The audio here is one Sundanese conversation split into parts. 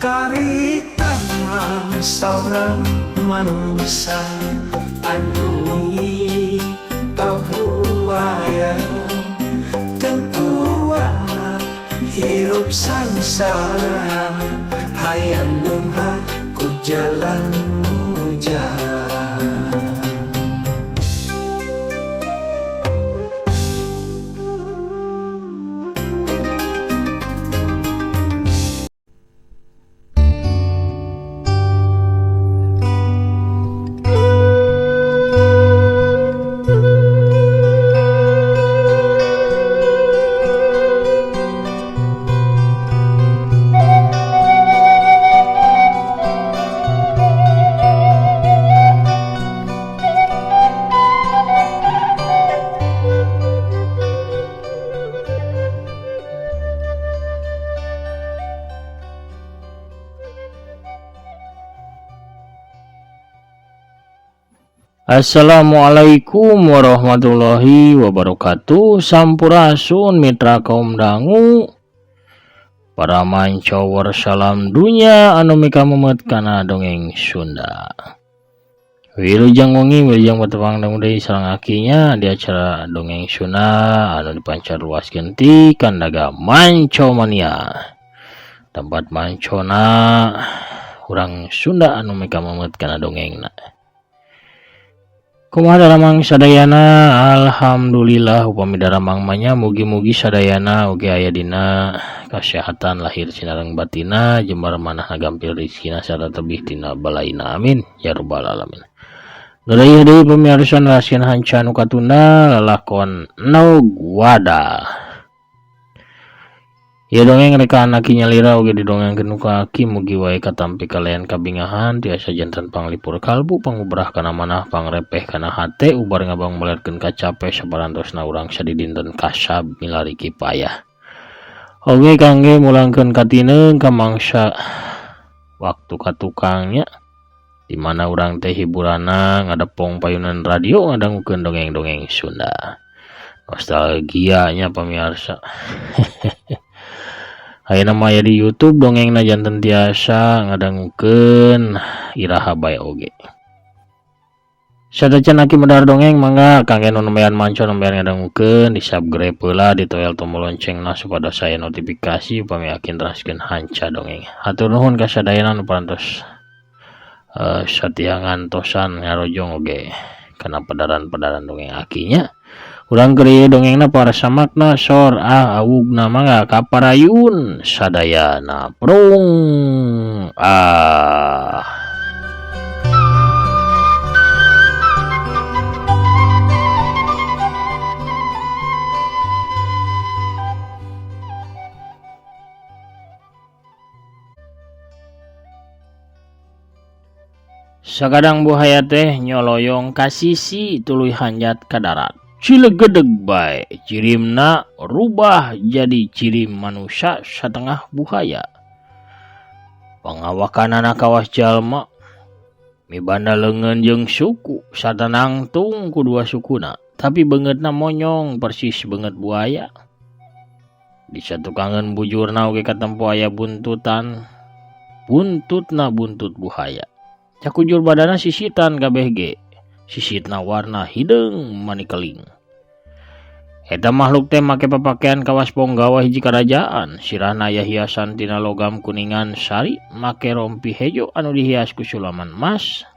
Karita seorang manusia andungi tahuaya tentua hirup sangsara hayang lumha ku jalan muja. Assalamualaikum warahmatullahi wabarakatuh. Sampurasun mitra kaum dangu, para mancower salam dunia anu mika mumet kana dongeng Sunda. Wilujeng wengi wilujeng patepang dangu deui sareng akinya di acara dongeng Sunda anu dipancar luaskeun ti Kandaga Manco Mania. Tempat mancona urang Sunda anu mika mumet kana dongengna. Kumaha daramang sadayana, alhamdulillah upami daramang manya mugi-mugi sadayana oge aya dina kasehatan lahir sinareng batina jembar manahna gampil rezekina sarta tebih tina balaina amin ya rabbal alamin. Geureuy deui pamirsa rasieun hanca anu katunda lalakon Nogwada. Ya dongeng reka anaki nyalira oge didongengkeun ka aki mugi wae katampi kalian kabingahan tiasa janten panglipur kalbu pangubrah kana manah pangrepeh kana hate ubar ngabang melerkeun kacape sabarantosna urang sadidinten kasab milari kipayah. Oge kangge mulangkeun katineung ka mangsa waktu katukangnya di mana urang teh hiburanna ngadepong payunan radio ngadangukeun dongeng-dongeng Sunda. Nostalgianya pamirsa. Ayeuna mah aya di YouTube dongengna janten tiasa ngadangukeun iraha bae oge. Sadacan aki medar dongeng mangga kangge nu nembean manco nembean ngadangukeun di subscribe heula di toel tombol loncengna supados saya notifikasi upami aki neraskeun hanca dongeng. Hatur nuhun ka sadayana nu parantos satia ngantosan ngarojong oge kana pedaran-pedaran dongeng akinya. Urang keur dongengna para samakna sor awugna mangga kaparayun sadayana prung Sagadang buhaya teh nyoloyong ka sisi tuluy hanjat ka darat. Cilegedeg bae cirimna rubah jadi cirim manusia satengah buhaya. Pangawakanana kawas jalma mibanda leungeun jeung suku satanangtung kudua sukuna tapi beungeutna monyong persis beungeut buaya. Di satukangeun bujurna oge katempo aya buntutan buntutna buntut buhaya. Cakujur badana sisitan kabeh ge. Sisitna warna hideung manikeling. Eta makhluk teh make papakean kawas ponggawa hiji karajaan. Sirahna aya hiasan tina logam kuningan sari, make rompi hejo anu dihias ku sulaman emas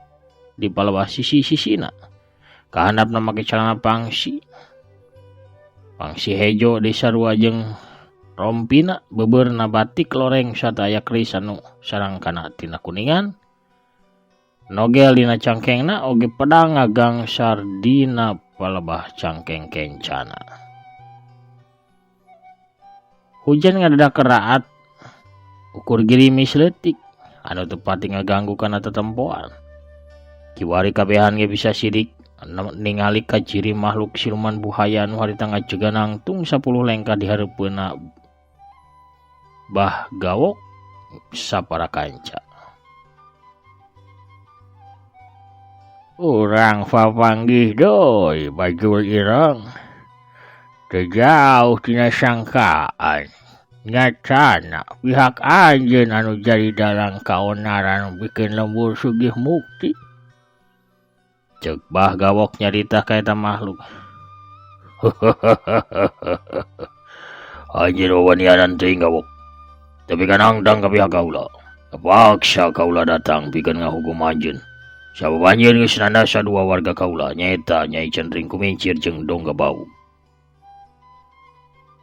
di palebah sisi-sisina. Kahandapna make calana pangsi. Pangsi hejo disarua jeung rompina bebeurna batik loreng sarta aya keris anu sarangkana tina kuningan. Nogel dina cangkengna oge pedang ngagangsar dina palebah cangkeng kencana. Hujan ngadadak raat ukur girimis leutik anu teu pati ngaganggu kana tetempoan. Kiwari kabehan ge bisa sidik ningali ka ciri makhluk siluman buhaya anu harita ngajeganang tung 10 lengkah di hareupeuna bah gawok sapara kanca. Urang papanggih doi bajul ireng. Teu jauh tina sangkaan. Nyatana pihak anjeun anu jadi dalang kaonaran bikin lembur sugih mukti. Ceuk bah gawok nyarita ka eta makhluk. Anjeun wawanianan teuing gawok. Tapi kan angdang ka pihak kaula. Paksa kaula datang pikeun ngahukum anjeun. Sabab anjeun geus nandasa dua warga kaula nyaeta Nyai Cendring Kumincir jeung Dongga Bau.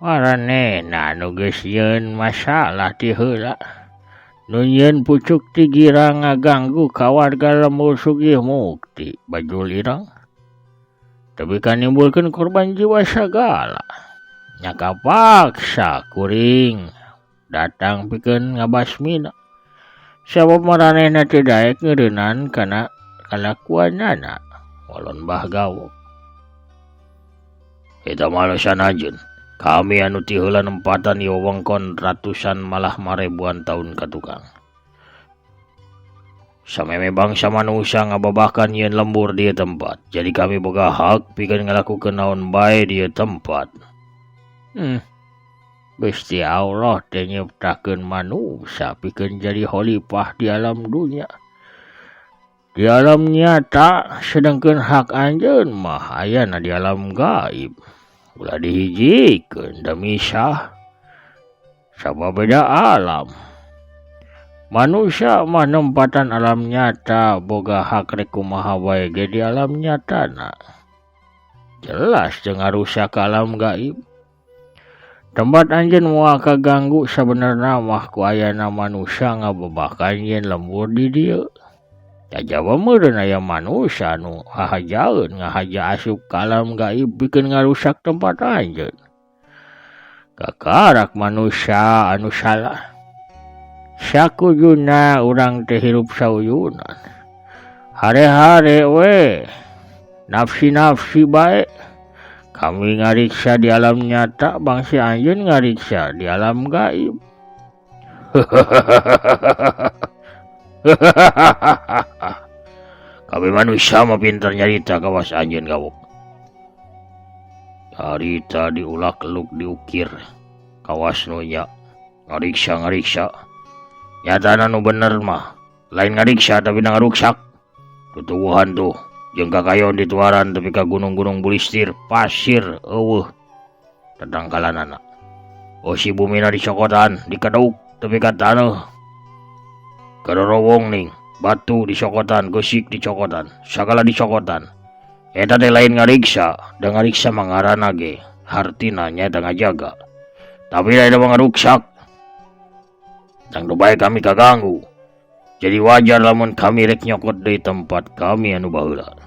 Maranehna nu geus yeun masalah ti heula. Nu yeun pucuk ti girang ngaganggu ka warga lembur sugih mukti bajul irang. Tapi kan nimbulkeun korban jiwa sagala. Nya kapaksa kuring datang pikeun ngabasmina. Sabab maranehna teu daek ngeureunnan kana kalakuanana. Walon bah gawok. Eta malesan anjeun. Kami anu ti heula nempatan ieu wewengkon ratusan malah marebuan tahun ka tukang. Sameme bangsa manusia ngababahkan ieun lembur di tempat. Jadi kami boga hak pikeun ngalakukeun naon bae di tempat. Gusti Allah teh nyiptakeun manusia pikeun jadi khalifah di alam dunia. Di alam nyata sedangkeun hak anjeun mah ayana di alam gaib. Ulah dihijikeun da misah. Sabab beda alam. Manusia mah nempatan alam nyata boga hak rek kumaha wae ge di alam nyatana. Jelas jeung ngarusak alam gaib. Tempat anjeun moal kaganggu sabenerna mah ku ayana manusia ngababahkan ieun lembur di dieu. Jajaba meureun aya manusia nu hahajaeun ngahaja asup ka alam gaib bikin ngarusak tempat anjeun. Kakarak manusia anu salah. Sakujuna urang teh hirup sauyunan. Hare-hare we. Nafsi-nafsi bae. Kami ngariksa di alam nyata, bangsi anjeun ngariksa di alam gaib. Kami manusia mah pintar nyarita kawas anjeun gawok. Harita diulak-eluk diukir kawas nu nya ngariksa. Nyatana nu bener mah lain ngariksa tapi ngaruksak. Tutuwuhan tuh jeung kakayon dituaran tapi ka gunung-gunung bulistir pasir eueuh tadangkalanana. Osi bumina dicokotan dikadeuk tapi ka taneuh. Karorowong ning batu dicokotan, gosik dicokotan, sagala dicokotan. Eta teh lain ngariksa, da ngariksa mangarana ge hartina nyaeta ngajaga. Tapi lain ngaruksak. Tang nu bae kami kaganggu. Jadi wajar lamun kami rek nyokot deui tempat kami anu baheula.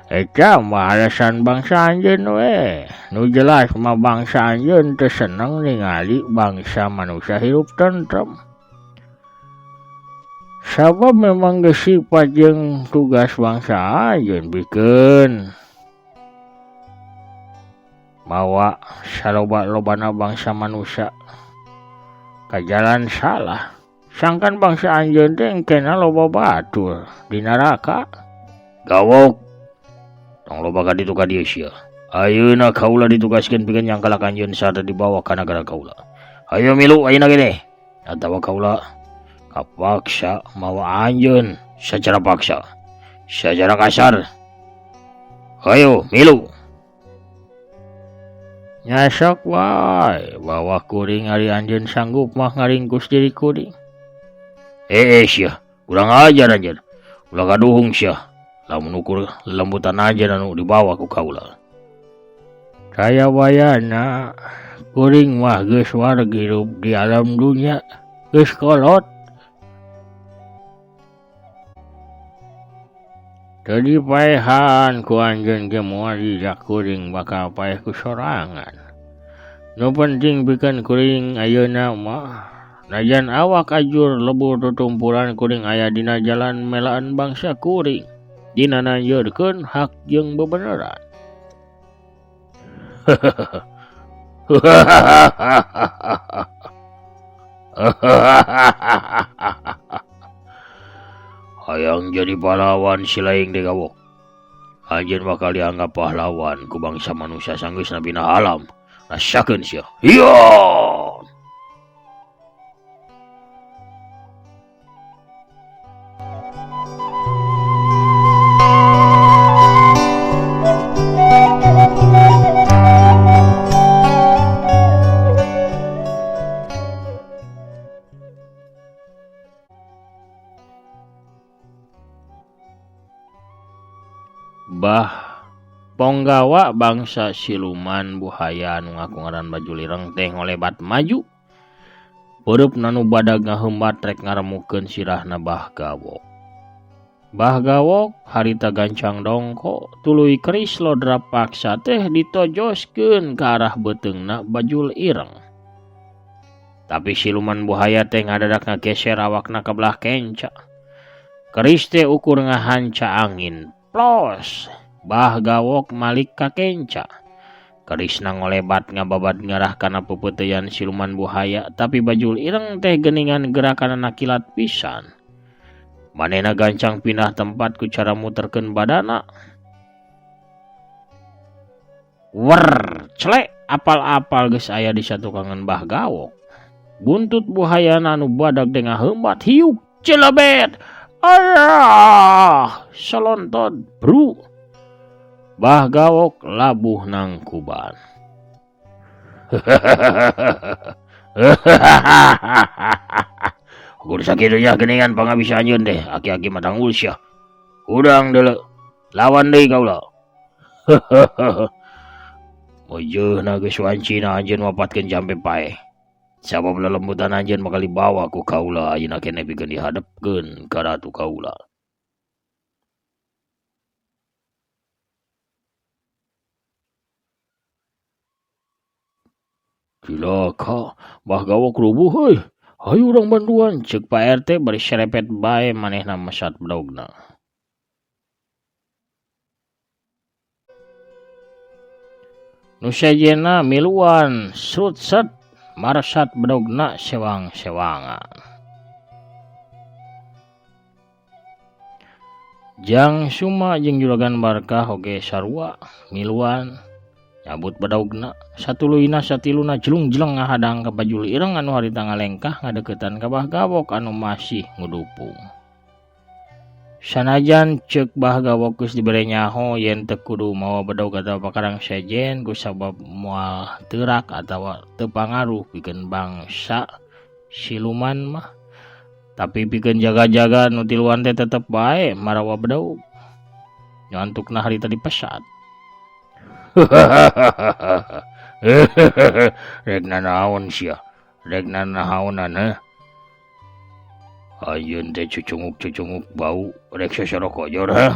Eta mah alasan bangsa anjeun we. Nu jelas mah bangsa anjeun teu seneng ningali bangsa manusia hirup tentrem. Sabab memang geus sifat jeung tugas bangsa anjeun bikeun mawa saloba-lobana bangsa manusia ka jalan salah. Sangkan bangsa anjeun teh engkena loba batur di neraka. Gawok. Tong loba ka ditu ka dieu sia. Ayeuna kaula ditugaskeun pikeun nyangkalak anjeun sarta dibawa ka nagara kaula. Ayo milu ayeuna gini. Atawa kaula kapaksa mawa anjeun secara paksa. Secara kasar. Ayo milu. Nyasok wae bawa kuring ari anjeun sanggup mah ngaringkus diri kuring. Sia, kurang ajar anjeun. Ulah kaduhung sia. Lamun ukur lembutan aja anu dibawa ku kaula. Saya wayana kuring mah geus wareg hirup di alam dunia, geus kolot. Jadi paehan ku anjeun ge moal dijak kuring bakal paeh ku sorangan. Nu penting pikeun kuring ayeuna mah najan awak ajur lebur tutumpulan kuring aya dina jalan melaan bangsa kuring. Dina nanjeurkeun hak jeung bebeneran. Hayang jadi pahlawan si laing di gawok. Anjeun bakal dianggap pahlawan ku bangsa manusia sanggeusna bina alam. Rasakeun sia. Iya. Bah Ponggawa bangsa siluman buhaya anu ngaku ngaran Bajul Ireng teh ngolebat maju. Peureupna nu badag ngaheumbat rek ngaremukeun sirahna Bah Gawok. Bah Gawok harita gancang dongko tuluy keris lodra paksa teh ditojoskeun ka arah beuteungna Bajul Ireng. Tapi siluman buhaya teh ngadadak ngageser awakna ka belah kenca. Keris teh ukur ngahanca angin. Plos, Bah Gawok malik ka kenca. Kerisna ngolebat ngababad ngarah kana pepeuteyan siluman buhaya, tapi Bajul Ireng teh geuningan gerakanna kilat pisan. Manehna gancang pindah tempat ku cara muterkeun badana. Wer, celek apal-apal geus aya di satukangan Bah Gawok. Buntut buhayana anu badag teh ngaheumbat hiuk celebet. Arah, selontot bru. Bah Gawok labuh nang kuban. Kudu sakitu nya geuningan pangabisa anjeun teh, aki-aki matang ulsyah. Udang deuleu, lawan deui kaula. Mojeuna geus wancina anjeun mapatkeun jampe pae. Sabab lelembutan anjeun bakal dibawa ku kaula ayeuna keneh pikeun dihadepkeun ka ratu kaula. Cilaka, Bah Gawok rubuh heuy. Hayu urang bantuan, ceuk Pak RT bari serepet bae manehna mesat bedaugna. Nu sajena miluan srut-set marsat bedaugna sewang-sewangan. Jang Suma jeung Juragan Barkah oge sarua miluan nyabut badaugna. Satuluyna satiluna jelung-jeleng ngahadang ka Bajul Ireng anu harita ngalengkah ngadeuketan ka Bah Gawok anu masih ngudupung. Sanajan ceuk Bah Gawok geus dibere nyaho yen teu kudu mawa bedaug atawa pakarang sejen kusabab moal teurak atawa teu pangaruh pikeun bangsa siluman mah. Tapi pikeun jaga-jaga nu tiluan teh tetep bae marawa bedaug. Nyantukna harita dipesat. Regna naon sia? Regna naonan heh? Ayeun teh cucunguk bau rek sasorok ojor heh.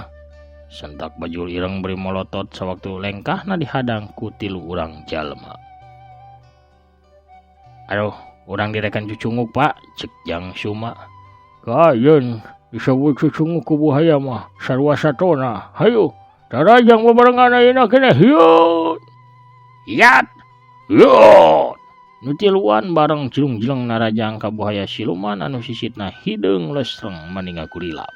Sentak Bajul Ireng beri molotot sawaktu lengkahna dihadang ku tilu urang jalma. Aduh, urang direkan cucunguk Pak, cek Jang Suma. Kayen disebut cucunguk ku buhaya mah sarua satona. Hayu, darajang bebarengan ayeuna keneh hiut. Yat. Yot. Nu tiluan bareng jelung-jeleng narajang ka buhaya siluman anu sisitna hideung lesreng maninga kurilap.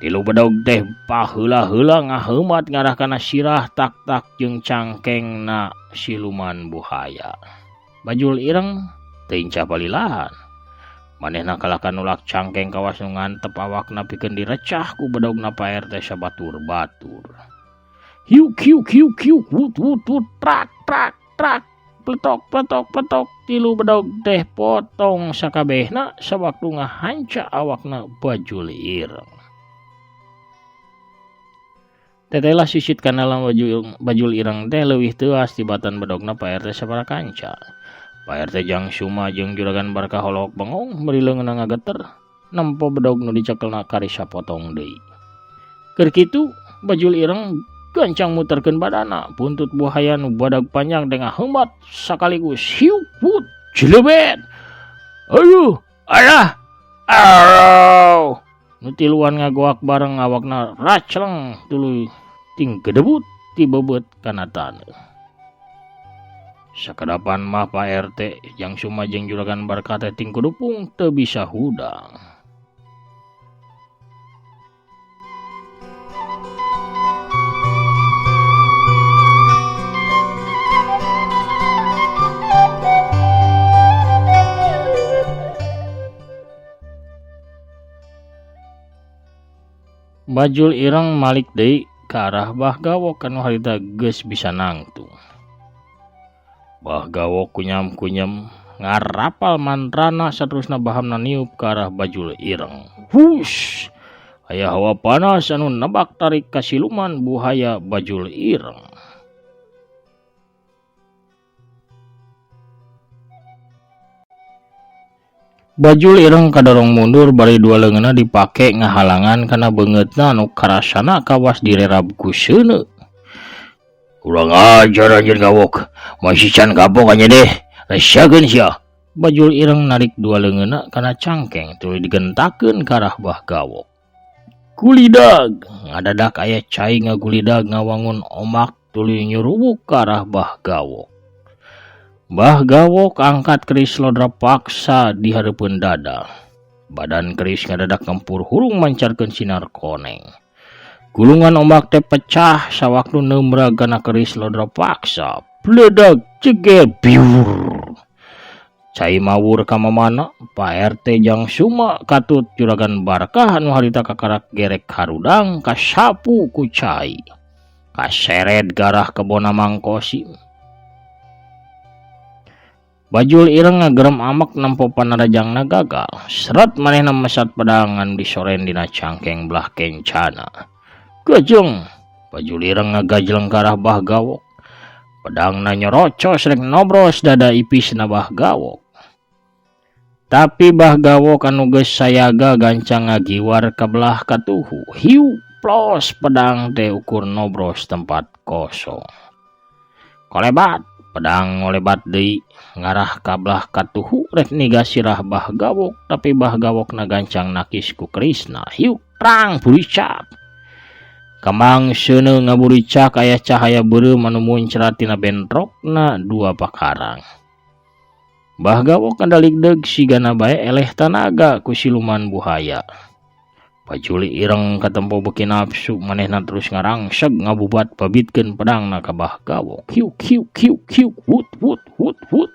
Tilu bedaug teh paheula-heula ngaheumat ngarah kana sirah tak-tak jeung cangkengna siluman buhaya. Bajul Ireng teu inca palilahan. Manehna kalakan nulak cangkeng kawas nu ngantep awakna pikeun direcah ku bedaugna Pak RT sabatur-batur. Hiuk hiuk hiuk hiuk wut wut wut trak trak trak pletok pletok pletok tilu bedaug teh potong sakabehna sawaktu ngahanca awakna Bajul Ireng. Tetelah sisit kana lam Bajul Ireng teh leuwih teuas tibatan bedaugna Pak RT sabaraha kanca. Pak RT Jang Suma jeung Juragan Barkah holok bengong beri leungeunna ngageter nempo bedaug nu dicekelna kari sapotong deui. Keur kitu Bajul Ireng gancang muterkeun badana, buntut buhaya nu badag panjang teh ngaheumat sakaligus hiuk put jelebet. Aduh, arah. Arau. Nu tiluan ngagoak bareng awakna racleng tuluy ting gedebut ti bebeut kana taneuh. Sakadapan mah Pak RT Jang Suma jeung Juragan Barkah teh ting kudupung teu bisa hudang. Bajul ireng malik deui ka arah Bah Gawok anu harita geus bisa nangtung. Bah Gawok kunyam-kunyam ngarapal mantrana saterusna bahamna niup ka arah Bajul ireng. Wush! Aya hawa panas anu nebak tarik ka siluman buhaya Bajul ireng. Bajul ireng kadorong mundur bari dua leungeunna dipake ngahalangan kana beungeutna anu karasana kawas direrab ku seuneu. Urang ajar anjeun Gawok, masih can kapok anya deh, resyakeun sia. Bajul ireng narik dua leungeunna kana cangkeng tuluy digentakeun ka arah Bah Gawok. Gulidag, ngadadak aya cai ngagulidag ngawangun omak tuluy nyurubuk ka arah Bah Gawok. Bah Gawok angkat keris lodra paksa di hareupeun dada. Badan keris ngadadak ngempur hurung mancarkeun sinar koneng. Gulungan ombak teh pecah sawaktu neumragana keris lodra paksa. Bledag ceger biur. Cai mawur ka mamana, Pak RT Jang Suma katut juragan Barkah anu harita kakarak gerek harudang kasapu ku cai. Kaseret garah kebona Mangkosim. Bajul ireng ngagerem amak nampo panarajangna gagal. Seret manehna mesat pedangan disoren dina cangkeng belah kencana. Gejeng, Bajul ireng ngagajleng ka arah Bah Gawok. Pedangna nyorocos rek nobros dada ipisna Bah Gawok. Tapi Bah Gawok anu geus sayaga gancang ngagiwar ka belah katuhu. Hiu plos pedang teh ukur nobros tempat kosong. Kolebat, pedang ngolebat deui ngarah ka belah katuhu rek niga sirah Bah Gawok, tapi Bah Gawokna gancang nakis ku kerisna. Hiu rang buricak. Kembang seuneu ngaburicak aya cahaya beureum anu muncrat tina bentrokna dua pakarang. Bah Gawok kandaligdeg sigana bae eleh tanaga ku siluman buhaya. Bajul ireng katempo beuki nafsu manehna terus ngarangseg ngabubat pabitkeun pedangna ka Bah Gawok. Hiu hiu hiu hiu wut wut wut wut.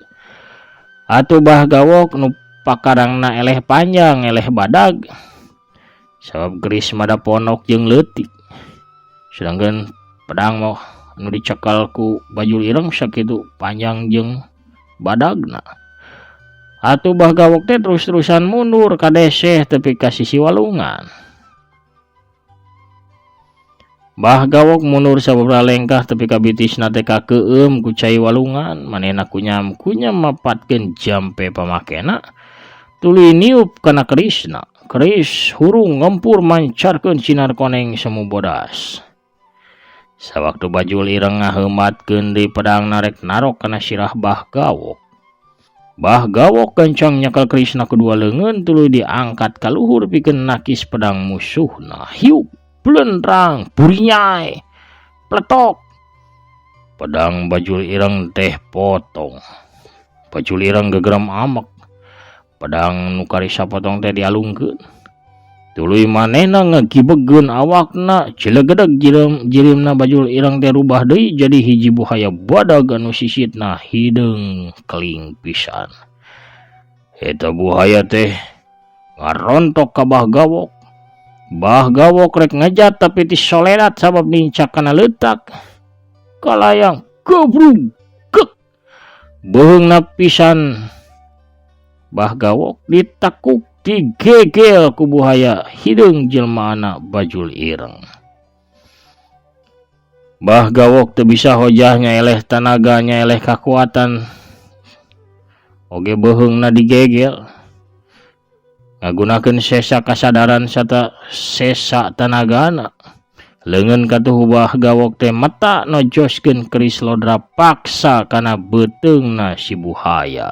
Atuh Bah Gawok nu pakarangna eleh panjang eleh badag. Sabab geris mada ponok jeung leutik. Sedangkan pedang mah anu dicekal ku Bajul ireng sakitu panjang jeung badagna. Atuh Bah Gawok teh terus-terusan mundur ka deseh tepi ka sisi walungan. Bah Gawok mundur sababaraha lengkah tepi ka bitisna teh kakeueum ku cai walungan, manehna kunyam-kunyam mapatkeun jampe pamakena tuluy niup kana kerisna. Keris hurung ngempur mancarkeun sinar koneng semu bodas. Sawaktu Bajul ireng ngaheumatkeun deui pedangna rek narok kana sirah Bah Gawok. Bah Gawok gancang nyekel kerisna kedua leungeun tuluy diangkat ka luhur pikeun nakis pedang musuhna. Hiu blendrang burinyai pletok. Pedang Bajul ireng teh potong. Bajul ireng gegerem amek. Pedang nu karisa potong teh dialungkeun. Tuluy manehna ngagibegeun awakna, cilegedeg jirimna Bajul ireng teh rubah deui jadi hiji buhaya badag anu sisitna hideung keling pisan. Eta buhaya teh ngarontok ka Bah Gawok. Bah Gawok rek ngejat tapi tisoledat sabab nincak kana leutak. Kalayang gebrug gek. Beheungna pisan Bah Gawok ditakuk digegel ku buhaya hideung jelmaana Bajul ireng. Bah Gawok teu bisa hojahnya eleh tanaganya eleh kakuatan. Oge beheungna digegel. Ngagunakeun sesa kasadaran serta sesa tanagana. Leungeun katuh Bah Gawok teh mata nojoskeun keris lodra paksa kana beuteungna si buhaya.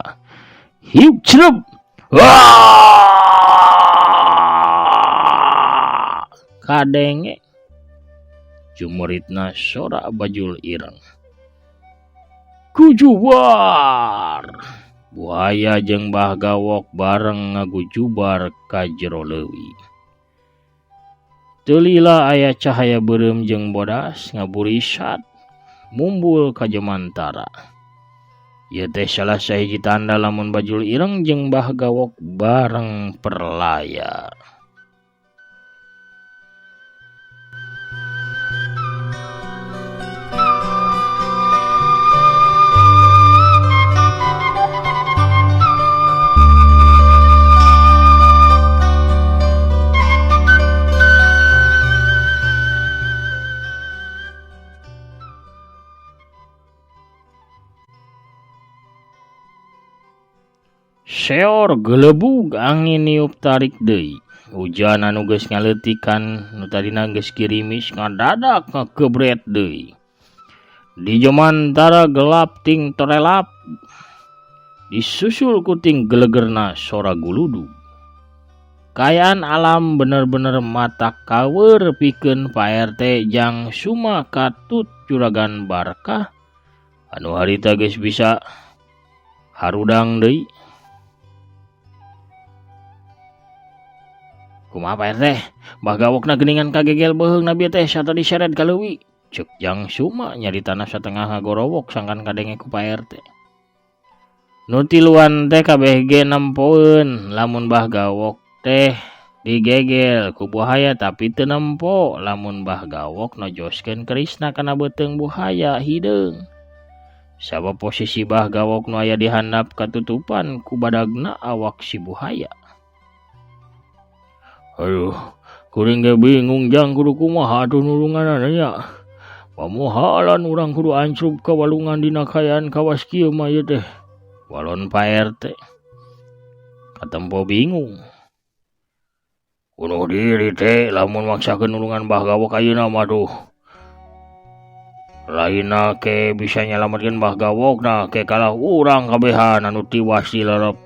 Hiu cerep. Kadenge jumuritna sora Bajul ireng. Kujubar. Buaya jeung Bah Gawok bareng ngagujubar ka jero leuwih. Teu lila aya cahaya beureum jeung bodas ngaburisat mumbul ka jemantara. Ieu teh salah sahiji tanda lamun Bajul ireng jeung Bah Gawok bareng perlaya. Seor gelebug angin niup tarik deui. Hujan anu geus ngaletikan nu tadina geus girimis ngadadak ngakebret deui. Di jomantara gelap ting torelap disusul kuting gelegerna sora guludug. Kayaan alam bener-bener mata kawer pikeun Pak RT jang suma katut Juragan Barkah anu harita geus bisa harudang deui. Kumaha Pak RT? Mbah gawokna geuningan kagegel beuheungna bieu teh sata diseret ka leuwih. Ceuk jang suma nyaritana satengah ngagorowok sangkan kadenge ku Pak RT. Nu tiluan teh kabeh ge nempoeun lamun Mbah gawok teh digegel ku buhaya tapi teu nempo lamun Mbah gawok nojoskeun kerisna kana beuteung buhaya hideung. Sabab posisi Mbah gawok nu aya di handap katutupan ku badagna awak si buhaya. Aduh, kuring ge bingung jang kudu kumaha atuh nulunganana nya. Pamohalan urang kudu ancrup ka walungan dina kayaan kawas kieu mah ieu teh. Walon Pak RT. Katempo bingung. Kunuh diri teh lamun maksakeun nulungan Mbah gawok ayeuna mah tuh. Lainna ke bisa nyalametkeun Mbah gawok nah ke kalah urang kabehan anu tiwas di lerep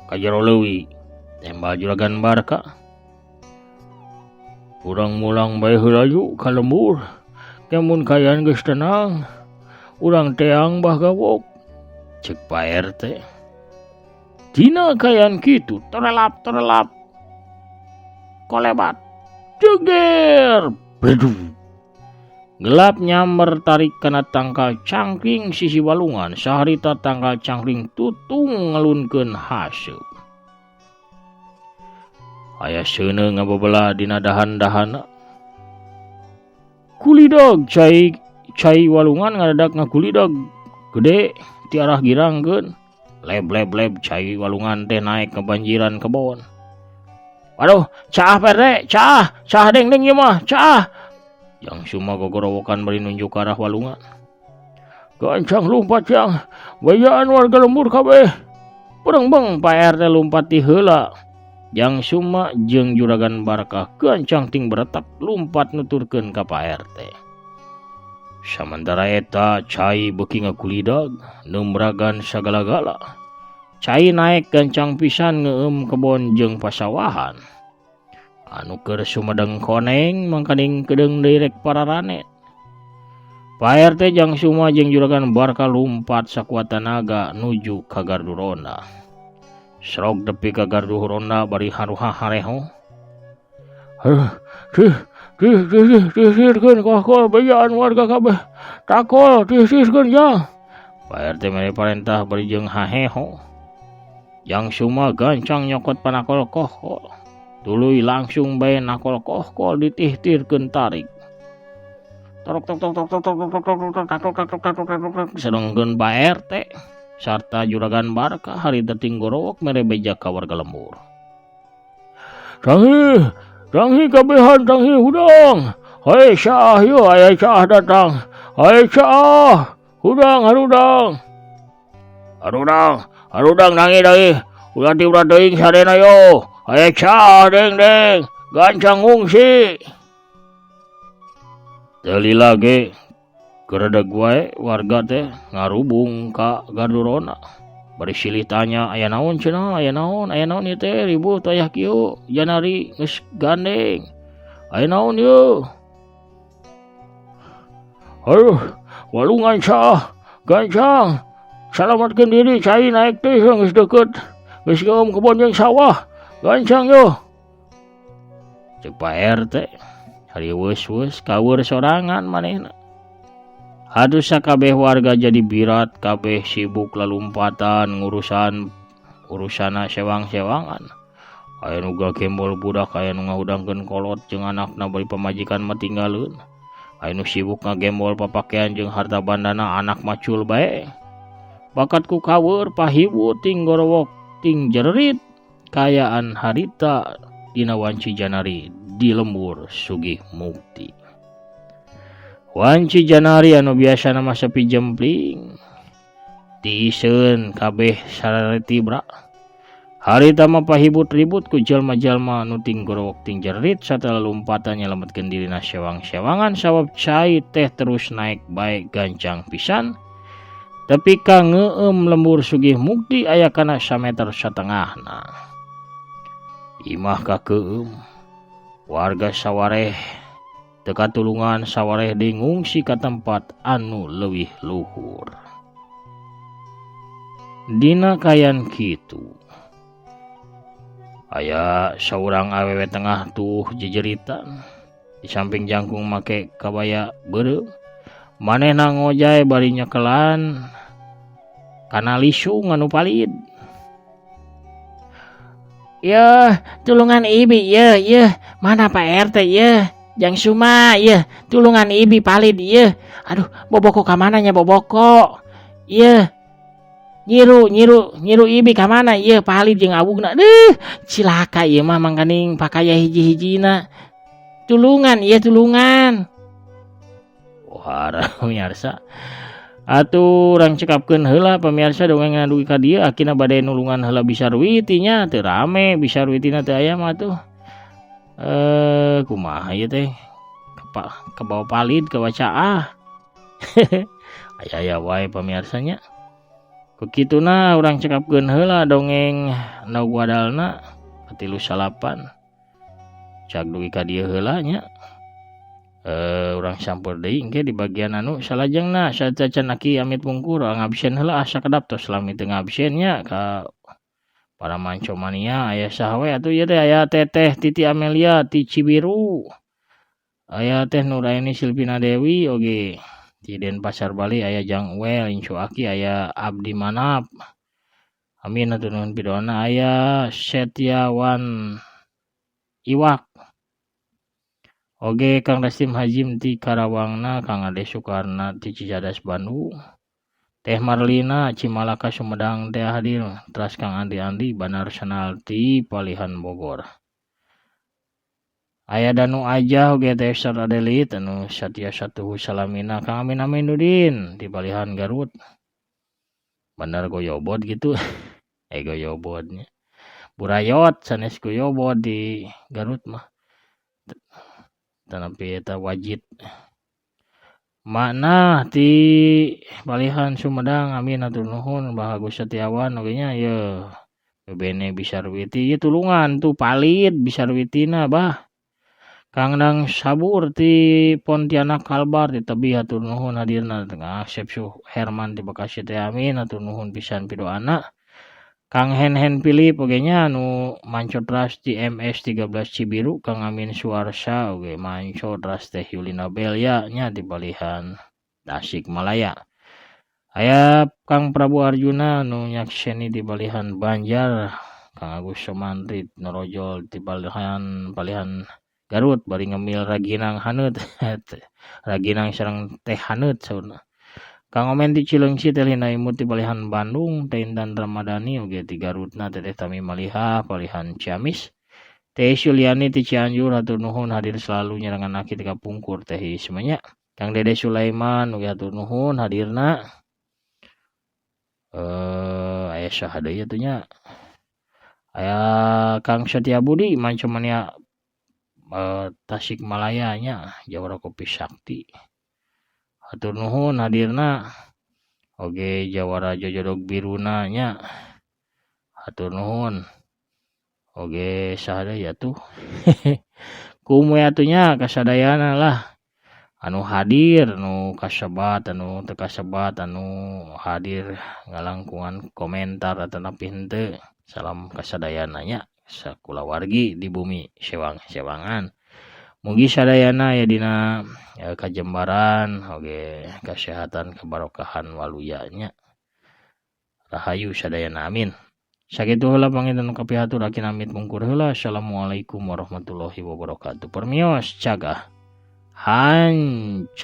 ka jero leuwih. Tembal Juragan Barkah. Urang mulang bae heula yuk ka lembur. Mun kayaan geus tenang, urang teang Mbah gawok. Ceuk Pak RT. Dina kayaan kitu torelap kolebat jeger bedu. Gelap nyamber tarik kana tangkal cangkring sisi walungan saharita tangkal cangkring tutung ngelunkeun haseup. Aya seuneu ngabebelah dina dahan-dahana. Kulidag cai walungan ngadadak ngakulidag gede ti arah girangkeun. Leb cai walungan teh naik kebanjiran kebon. Waduh, caah Pak RT, caah deng ieu mah, caah. Jang suma gogorowokan bari nunjuk ke arah walungan. Gancang lumpat jang, bayaan warga lembur kabeh. Beureng Pak RT lumpat ti heula. Jang suma jeung Juragan Barkah gancang ting beretap lumpat nuturkeun ka Pak RT. Samantara eta cai beuki ngakulidag neumragan sagala-gala. Cai naik gancang pisan ngeueum kebon jeung pasawahan. Anu keur sumedeng koneng mangkaning kedeung deui rek pararanet. Pak RT jang suma jeung Juragan Barkah lumpat sakuat tenaga nuju ka gardu ronda. Serog depi ka gardu ronda bari haruha hareho. Tisirkeun kakol bayaan warga kabeh. Takol tisirkeun jang. Pak RT mere parentah bari jeung haheho. Jang suma gancang nyokot panakol kohkol. Tuluy langsung bae nakol kohkol ditihtirkeun tarik. Torok sedengkeun Pak RT sarta Juragan Barkah harita ting gorowok mere beja ka warga lembur. Tanghi kabehan tanghi hudang. Hai Syah yo aya Syah datang. Hai Syah, hudang harudang. Harudang tanghi deui. Ulah ti ulah teuing sadena yo. Hai Syah deng gancang ngungsi. Teu lagi geredeg wae warga teh ngarubung ka gardu ronda. Bari silih tanya aya naon cenah, aya naon ieu teh ribut aya kieu janari geus gandeng. Aya naon ieu? Aduh, walungan Syah gancang. Salamatkeun diri cai naik teh geus deukeut. Geus ngeueum kebon jeung sawah. Gancang yo. Ceuk Pak RT. Hari weus kaweur sorangan manehna. Aduh sakabeh warga jadi birat kabeh sibuk lalumpatan urusana sewang-sewangan. Aya nu gembol budak aya nu ngahudangkeun kolot jeung anakna bari pamajikan mah tinggalkeun. Aya nu sibuk ngagembol papakean jeung harta bandana anak macul bae. Bakat ku kaweur pahibu ting gorowok ting jerit kayaan harita dina wanci janari di lembur sugih mukti. Wanci janari anu biasa nama sepi jempling tiiseun kabeh sarareti bra Harita mah pahibut-ribut ku jalma-jalma nu ting gorowok ting jerit satelah lompatan nyelametkeun dirina sewang-sewangan sabab cai teh terus naik baik gancang pisan. Tapi ka ngeueum lembur sugih mukti aya kana 1,5 meter. Imah ka keueum warga sawareh teu katulungan sawareh deui ngungsi ka tempat anu leuwih luhur. Dina kayan kitu aya saurang awewe tengah tuh jejeritan di samping jangkung make kabaya beureu. Manehna ngojay bari nyekelan kana lisung anu palid. "Yeuh, tulungan ibi yeuh, mana Pak RT yeuh, Jang Suma yeuh, tulungan ibi palid yeuh. Aduh, boboko ka mana nya boboko? Yeuh. Nyiru ibi ka mana ieu palid jeung abugna. Cilaka ieu mah mangkaning pakaya hiji-hijina. Tulungan ieu tulungan." Wah, pemirsa. Atuh urang cekapkeun heula pemirsa dongeng ngadugi ka dieu akina bade nulungan heula Bisarwiti nya teu rame Bisarwitina teu aya mah tuh. Kumaha ieu teh? Kebawa palid ke wacaah. Aya wae pemirsanya. Kukituna urang cekapkeun heula dongeng nu guadalna 308. Cak dugi ka dieu heula nya. Urang sampur deui engke di bagian anu salajengna sacan aki amit pungkur ngabsen heula asa kedap tos lami teu ngabsen nya ka para mancomania aya saha we atuh ieu teh aya Teteh Titi Amelia ti Cibiru. Aya Teh Nuraini Silvina Dewi oge di Denpasar Bali aya Jang Wel Incu Aki aya Abdi Manap. Amin atuh nuhun pidona aya Setiawan Iwak. Oge Kang Rasim Hajim ti Karawangna, Kang Ade Sukarna ti Cicadas Bandung. Teh Marlina Cimalaka Sumedang teh hadir. Teras Kang Andi Banar Sanal ti Palihan Bogor. Aya Danu Aja oge teh Sar Adelit anu Satya Satuhu Salamina Kang Amin Aminuddin di Palihan Garut. Bandar Goyobod gitu. Goyobodnya. Burayot sanes Goyobod di Garut mah. Tanapi eta wajib. Makna ti Palihan Sumedang amin atur nuhun Bahagus Setiawan oge nya ye bebene Bisarwiti ieu tulungan tuh palid Bisarwitina bah. Kang Dang Sabur ti Pontianak Kalbar di tebih atur nuhun hadirna tengah Sepsu Herman di Bekasi teh amin atur nuhun pisan pidoana. Kang Hen Philip oge nya anu mancodras di MS 13 Cibiru. Kang Amin Suarsa oge mancodras teh Yulina Belia nya di Palihan Tasikmalaya. Aya Kang Prabu Arjuna anu nyakseni di Palihan Banjar. Kang Agus Somantri Norojol di Palihan Garut bari ngemil raginang haneut. Raginang sareng teh haneut saurna. Kang Omen di Cileungsi teh Lina Imut di Palihan Bandung, Teh Indan Ramadhani oge ti Garutna Teteh Tami Maliha Palihan Ciamis. Teh Suliani ti Cianjur hatur nuhun hadir selalu nyerangan aki ti kapungkur teh ismanya. Kang Dede Sulaiman oge hatur nuhun hadirna. Aya saha deui atuh nya? Aya Kang Setia Budi Mancomania Tasikmalaya nya Jawara Kopi Sakti. Hatur nuhun hadirna oge Jawara Jojodog Biruna nya. Hatur nuhun. Oge saha deui atuh? Kumu atuh nya kasadayana lah. Anu hadir nu kasebat anu teu kasebat anu hadir ngalangkungan komentar atawa nepi henteu. Salam kasadayana nya sakulawargi di bumi sewang-sewangan. Mugi sadayana ya dina kajembaran oge kesehatan kebarokahan waluyanya. Rahayu sadayana amin. Sakitu heula panginten kapihatur akin amit mungkur heula. Assalamualaikum warahmatullahi wabarakatuh. Permios cagah hancur.